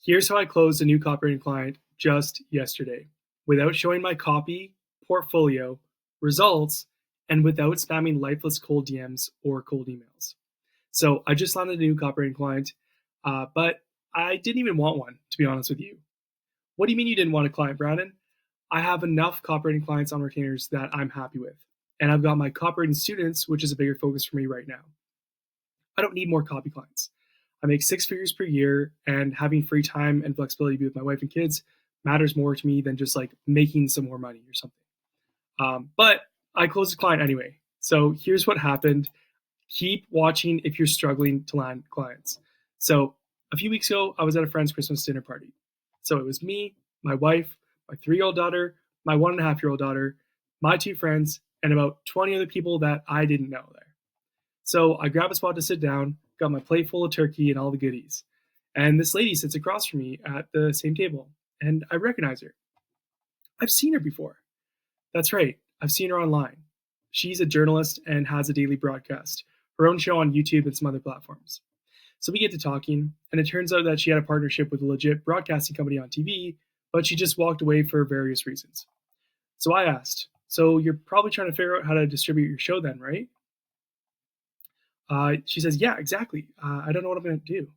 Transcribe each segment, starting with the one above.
Here's how I closed a new copywriting client just yesterday without showing my copy, portfolio, results, and without spamming lifeless cold DMs or cold emails. So I just landed a new copywriting client, but I didn't even want one, to be honest with you. What do you mean you didn't want a client, Brandon? I have enough copywriting clients on retainers that I'm happy with. And I've got my copywriting students, which is a bigger focus for me right now. I don't need more copy clients. I make 6 figures per year, and having free time and flexibility to be with my wife and kids matters more to me than just like making some more money or something. But I closed a client anyway. So here's what happened. Keep watching if you're struggling to land clients. So a few weeks ago, I was at a friend's Christmas dinner party. So it was me, my wife, my 3-year-old daughter, my 1.5-year-old daughter, my 2 friends, and about 20 other people that I didn't know there. So I grab a spot to sit down, got my plate full of turkey and all the goodies. And this lady sits across from me at the same table, and I recognize her. I've seen her before. That's right, I've seen her online. She's a journalist and has a daily broadcast, her own show on YouTube and some other platforms. So we get to talking, and it turns out that she had a partnership with a legit broadcasting company on TV, but she just walked away for various reasons. So I asked, so you're probably trying to figure out how to distribute your show then, right? She says, yeah, exactly. I don't know what I'm going to do.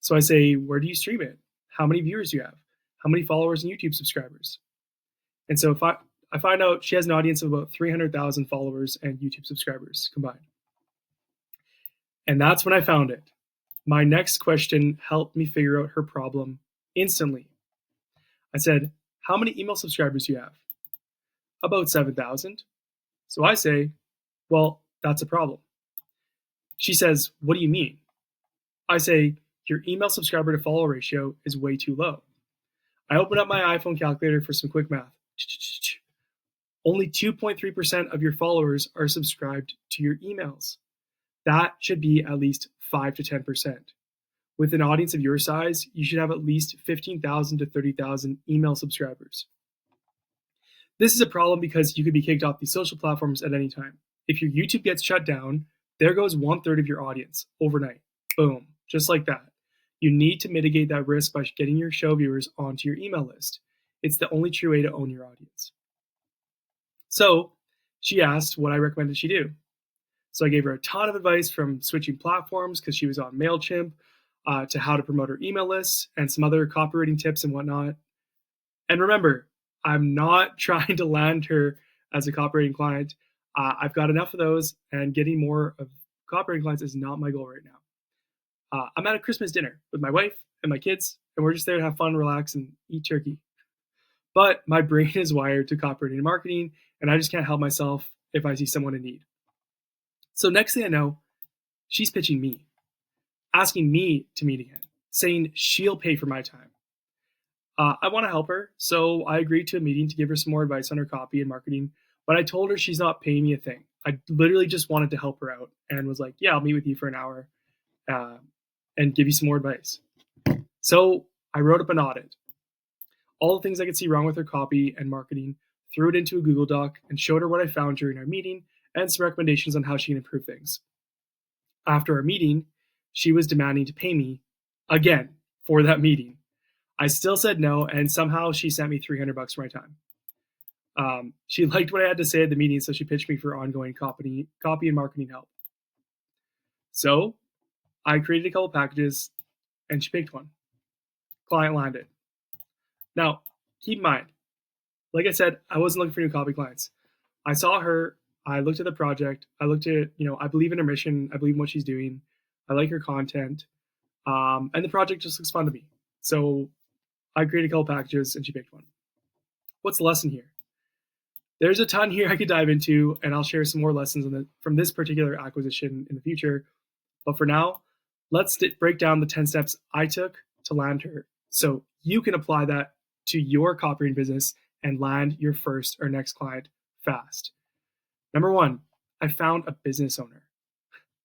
So I say, where do you stream it? How many viewers do you have? How many followers and YouTube subscribers? And so if I find out she has an audience of about 300,000 followers and YouTube subscribers combined. And that's when I found it. My next question helped me figure out her problem instantly. I said, how many email subscribers do you have? About 7,000. So I say, well, that's a problem. She says, what do you mean? I say, your email subscriber to follower ratio is way too low. I open up my iPhone calculator for some quick math. Only 2.3% of your followers are subscribed to your emails. That should be at least 5 to 10%. With an audience of your size, you should have at least 15,000 to 30,000 email subscribers. This is a problem because you could be kicked off these social platforms at any time. If your YouTube gets shut down, there goes 1/3 of your audience overnight. Boom, just like that. You need to mitigate that risk by getting your show viewers onto your email list. It's the only true way to own your audience. So she asked what I recommended she do. So I gave her a ton of advice, from switching platforms because she was on MailChimp, to how to promote her email lists and some other copywriting tips and whatnot. And remember, I'm not trying to land her as a copywriting client. I've got enough of those, and getting more of copywriting clients is not my goal right now. I'm at a Christmas dinner with my wife and my kids, and we're just there to have fun, relax, and eat turkey. But my brain is wired to copywriting and marketing, and I just can't help myself if I see someone in need. So next thing I know, she's pitching me, asking me to meet again, saying she'll pay for my time. I want to help her, so I agreed to a meeting to give her some more advice on her copy and marketing, but I told her she's not paying me a thing. I literally just wanted to help her out and was like, yeah, I'll meet with you for an hour and give you some more advice. So I wrote up an audit. All the things I could see wrong with her copy and marketing, threw it into a Google Doc, and showed her what I found during our meeting and some recommendations on how she can improve things. After our meeting, she was demanding to pay me again for that meeting. I still said no, and somehow she sent me $300 for my time. She liked what I had to say at the meeting, so she pitched me for ongoing copy and marketing help. So I created a couple packages, and she picked one. Client landed. Now, keep in mind, like I said, I wasn't looking for new copy clients. I saw her, I looked at the project, I looked at, I believe in her mission, I believe in what she's doing, I like her content, and the project just looks fun to me. So I created a couple packages, and she picked one. What's the lesson here? There's a ton here I could dive into, and I'll share some more lessons from this particular acquisition in the future. But for now, let's break down the 10 steps I took to land her, so you can apply that to your copywriting business and land your first or next client fast. Number 1, I found a business owner.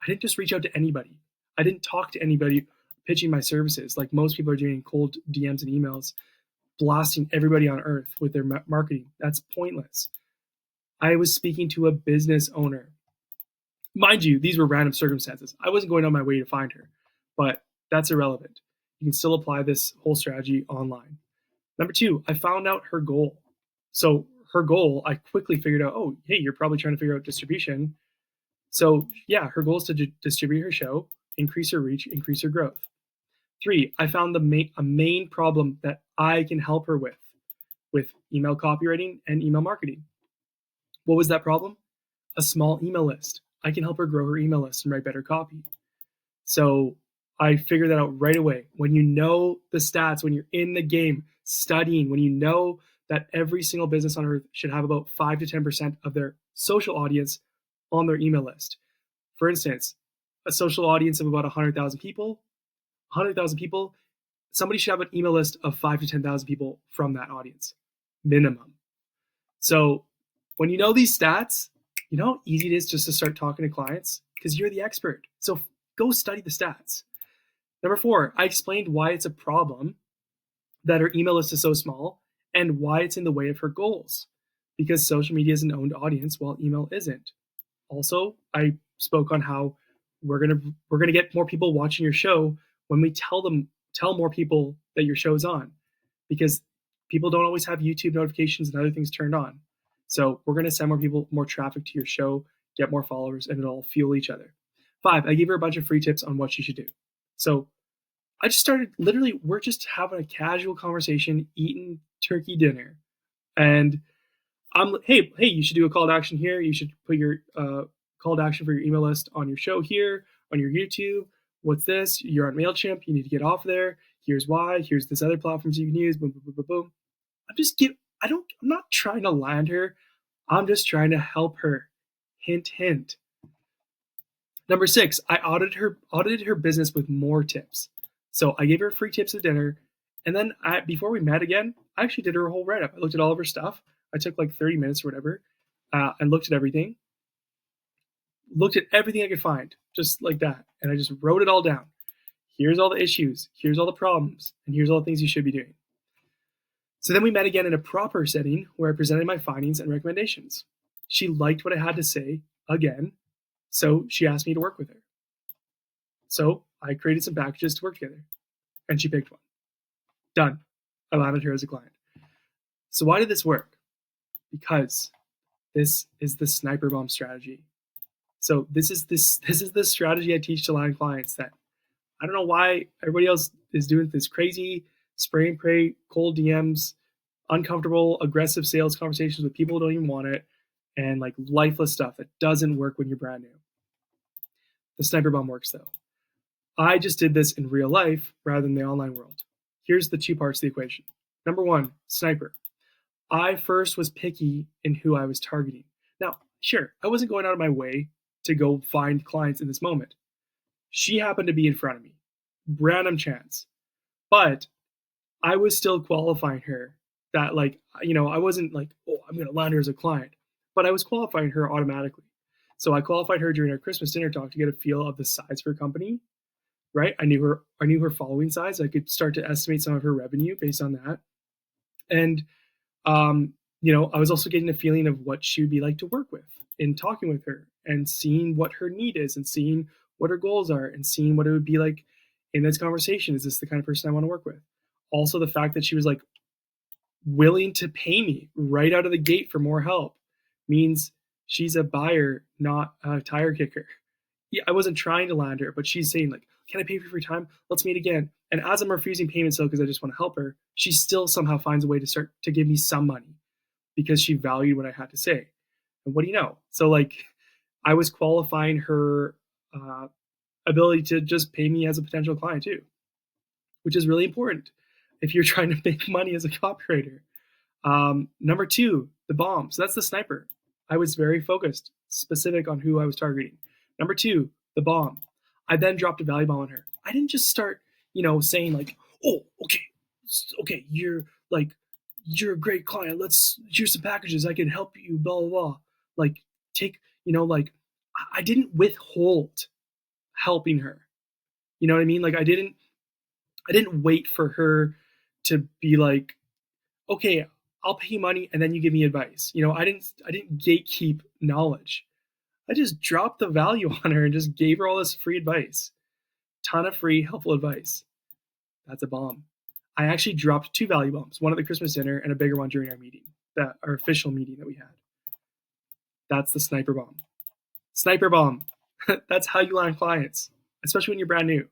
I didn't just reach out to anybody. I didn't talk to anybody pitching my services like most people are doing, cold DMs and emails, blasting everybody on earth with their marketing. That's pointless. I was speaking to a business owner. Mind you, these were random circumstances. I wasn't going on my way to find her, but that's irrelevant. You can still apply this whole strategy online. Number 2, I found out her goal. So her goal, I quickly figured out, oh, hey, you're probably trying to figure out distribution. So yeah, her goal is to distribute her show, increase her reach, increase her growth. 3, I found a main problem that I can help her with email copywriting and email marketing. What was that problem? A small email list. I can help her grow her email list and write better copy. So I figured that out right away. When you know the stats, when you're in the game studying, when you know that every single business on earth should have about 5 to 10% of their social audience on their email list. For instance, a social audience of about 100,000 people, somebody should have an email list of 5 to 10,000 people from that audience, minimum. So when you know these stats, you know how easy it is just to start talking to clients because you're the expert. So go study the stats. Number 4, I explained why it's a problem that her email list is so small and why it's in the way of her goals, because social media is an owned audience while email isn't. Also, I spoke on how we're gonna get more people watching your show when we tell more people that your show's on, because people don't always have YouTube notifications and other things turned on. So we're gonna send more people, more traffic to your show, get more followers, and it'll fuel each other. 5, I gave her a bunch of free tips on what she should do. So I just started, literally, we're just having a casual conversation, eating turkey dinner. And hey, you should do a call to action here. You should put your call to action for your email list on your show here, on your YouTube. What's this? You're on MailChimp. You need to get off there. Here's why. Here's this other platforms you can use. Boom, boom, boom, boom, boom. I'm not trying to land her. I'm just trying to help her. Hint, hint. Number 6, I audited her business with more tips. So I gave her free tips at dinner. And then before we met again, I actually did her a whole write-up. I looked at all of her stuff. I took like 30 minutes or whatever and looked at everything. Looked at everything I could find, just like that. And I just wrote it all down. Here's all the issues. Here's all the problems. And here's all the things you should be doing. So then we met again in a proper setting where I presented my findings and recommendations. She liked what I had to say again. So she asked me to work with her. So I created some packages to work together. And she picked one. Done. I landed her as a client. So why did this work? Because this is the sniper bomb strategy. So this is the strategy I teach to land clients that I don't know why everybody else is doing this crazy spray and pray, cold DMs, uncomfortable, aggressive sales conversations with people who don't even want it, and like lifeless stuff that doesn't work when you're brand new. The sniper bomb works though. I just did this in real life rather than the online world. Here's the 2 parts of the equation. Number 1, sniper. I first was picky in who I was targeting. Now, sure, I wasn't going out of my way to go find clients in this moment. She happened to be in front of me. Random chance. But I was still qualifying her that I wasn't like, oh, I'm going to land her as a client. But I was qualifying her automatically. So I qualified her during our Christmas dinner talk to get a feel of the size of her company, right? I knew her following size. I could start to estimate some of her revenue based on that. And, I was also getting a feeling of what she would be like to work with in talking with her and seeing what her need is and seeing what her goals are and seeing what it would be like in this conversation. Is this the kind of person I want to work with? Also, the fact that she was like willing to pay me right out of the gate for more help means she's a buyer, not a tire kicker. Yeah, I wasn't trying to land her, but she's saying like, can I pay for your time? Let's meet again. And as I'm refusing payment still because I just want to help her, she still somehow finds a way to start to give me some money because she valued what I had to say. And what do you know? So like I was qualifying her ability to just pay me as a potential client too, which is really important if you're trying to make money as a copywriter. Number 2, the bomb. So that's the sniper. I was very focused, specific on who I was targeting. Number 2, the bomb. I then dropped a value bomb on her. I didn't just start, saying like, oh, okay, you're a great client. Here's some packages. I can help you, blah, blah, blah. Like I didn't withhold helping her. You know what I mean? Like I didn't wait for her to be like, okay, I'll pay you money and then you give me advice. I didn't gatekeep knowledge. I just dropped the value on her and just gave her all this free advice. Ton of free helpful advice. That's a bomb. I actually dropped 2 value bombs, one at the Christmas dinner and a bigger one during our meeting, our official meeting that we had. That's the sniper bomb. Sniper bomb. That's how you land clients, especially when you're brand new.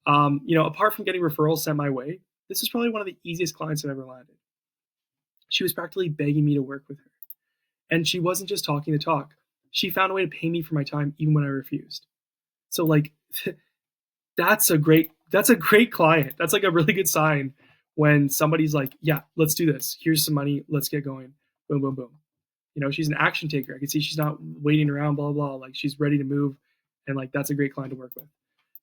Apart from getting referrals sent my way, this is probably one of the easiest clients I've ever landed. She was practically begging me to work with her. And she wasn't just talking the talk. She found a way to pay me for my time even when I refused. So like that's a great client. That's like a really good sign when somebody's like, yeah, let's do this. Here's some money. Let's get going. Boom, boom, boom. She's an action taker. I can see she's not waiting around, blah, blah, blah. Like she's ready to move. And like, that's a great client to work with.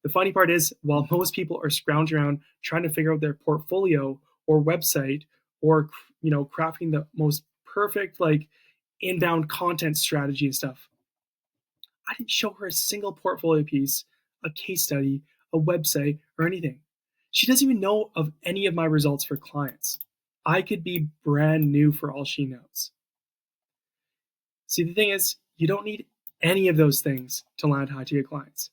The funny part is while most people are scrounging around trying to figure out their portfolio or website or, crafting the most perfect, like inbound content strategy and stuff, I didn't show her a single portfolio piece, a case study, a website, or anything. She doesn't even know of any of my results for clients. I could be brand new for all she knows. See, the thing is, you don't need any of those things to land high-ticket clients.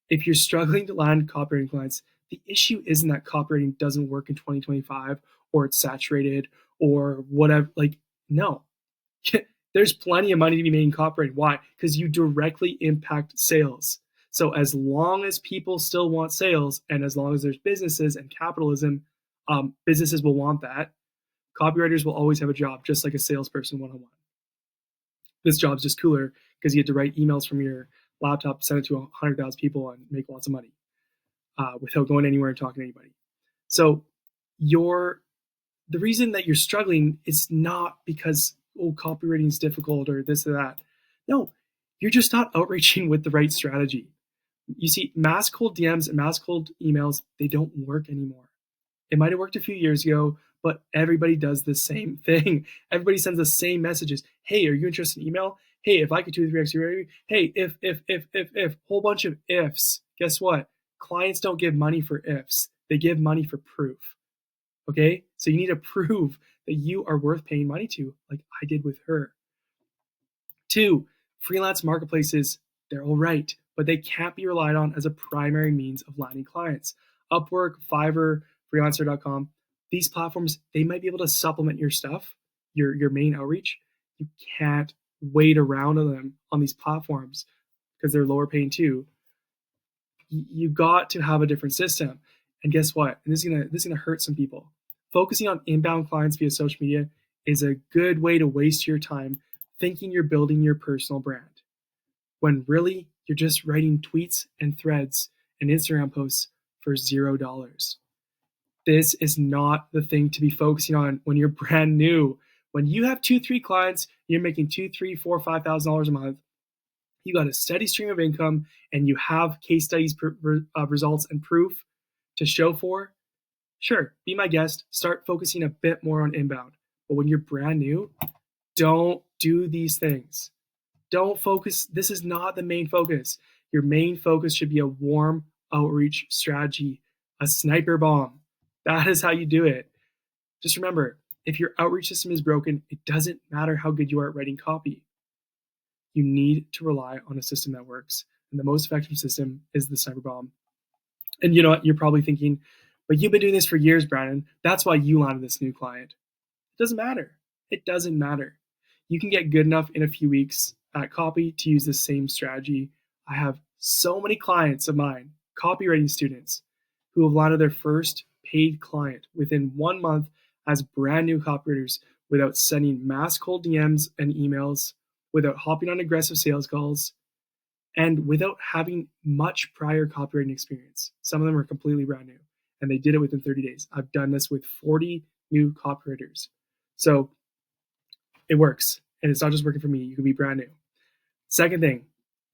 If you're struggling to land copywriting clients, the issue isn't that copywriting doesn't work in 2025 or it's saturated or whatever. Like, no. There's plenty of money to be made in copywriting. Why? Because you directly impact sales. So as long as people still want sales and as long as there's businesses and capitalism, businesses will want that. Copywriters will always have a job, just like a salesperson one-on-one. This job's just cooler because you get to write emails from your laptop, send it to 100,000 people and make lots of money without going anywhere and talking to anybody. So the reason that you're struggling is not because copywriting is difficult or this or that. No, you're just not outreaching with the right strategy. You see, mass cold DMs and mass cold emails, they don't work anymore. It might have worked a few years ago, but everybody does the same thing. Everybody sends the same messages. Hey, are you interested in email? Hey, if I could 2 or 3x your revenue. Hey, if, whole bunch of ifs. Guess what? Clients don't give money for ifs. They give money for proof. Okay? So you need to prove that you are worth paying money to, like I did with her. 2, freelance marketplaces, they're all right, but they can't be relied on as a primary means of landing clients. Upwork, Fiverr, freelancer.com, these platforms, they might be able to supplement your stuff, your main outreach. You can't wait around on them on these platforms because they're lower paying too. You got to have a different system. And guess what? And this is gonna hurt some people. Focusing on inbound clients via social media is a good way to waste your time thinking you're building your personal brand, when really you're just writing tweets and threads and Instagram posts for $0. This is not the thing to be focusing on when you're brand new. When you have 2-3 clients, you're making $2, $3, $4, $5,000 a month. You got a steady stream of income, and you have case studies, results, and proof to show for. Sure, be my guest. Start focusing a bit more on inbound. But when you're brand new, don't do these things. Don't focus. This is not the main focus. Your main focus should be a warm outreach strategy, a sniper bomb. That is how you do it. Just remember, if your outreach system is broken, it doesn't matter how good you are at writing copy. You need to rely on a system that works. And the most effective system is the sniper bomb. And you know what? You're probably thinking, but you've been doing this for years, Brandon. That's why you landed this new client. It doesn't matter. It doesn't matter. You can get good enough in a few weeks at copy to use the same strategy. I have so many clients of mine, copywriting students, who have landed their first paid client within 1 month as brand new copywriters without sending mass cold DMs and emails, without hopping on aggressive sales calls, and without having much prior copywriting experience. Some of them are completely brand new, and they did it within 30 days. I've done this with 40 new copywriters. So it works, and it's not just working for me. You can be brand new. Second thing,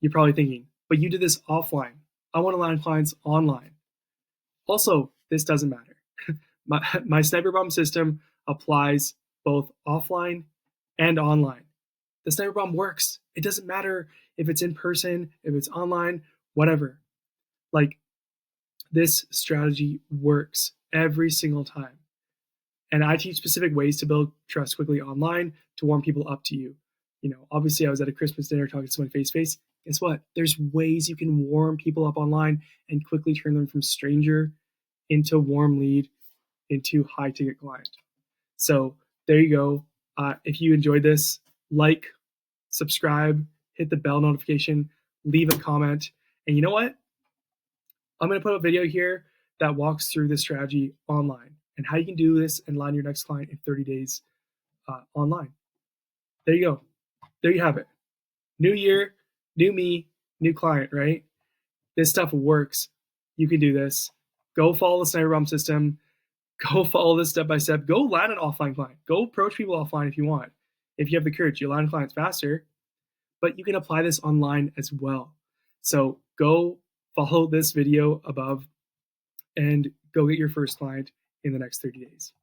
you're probably thinking, but you did this offline. I want to land clients online. Also, this doesn't matter. My sniper bomb system applies both offline and online. The sniper bomb works. It doesn't matter if it's in person, if it's online, whatever. Like, this strategy works every single time. And I teach specific ways to build trust quickly online to warm people up to you. Obviously I was at a Christmas dinner talking to someone face to face. Guess what? There's ways you can warm people up online and quickly turn them from stranger into warm lead, into high ticket client. So there you go. If you enjoyed this, like, subscribe, hit the bell notification, leave a comment. And you know what? I'm going to put a video here that walks through this strategy online and how you can do this and land your next client in 30 days online. There you go. There you have it. New year, new me, new client, right? This stuff works. You can do this. Go follow the Sniper Bomb system. Go follow this step by step. Go land an offline client. Go approach people offline if you want. If you have the courage, you'll land clients faster. But you can apply this online as well. So go follow this video above and go get your first client in the next 30 days.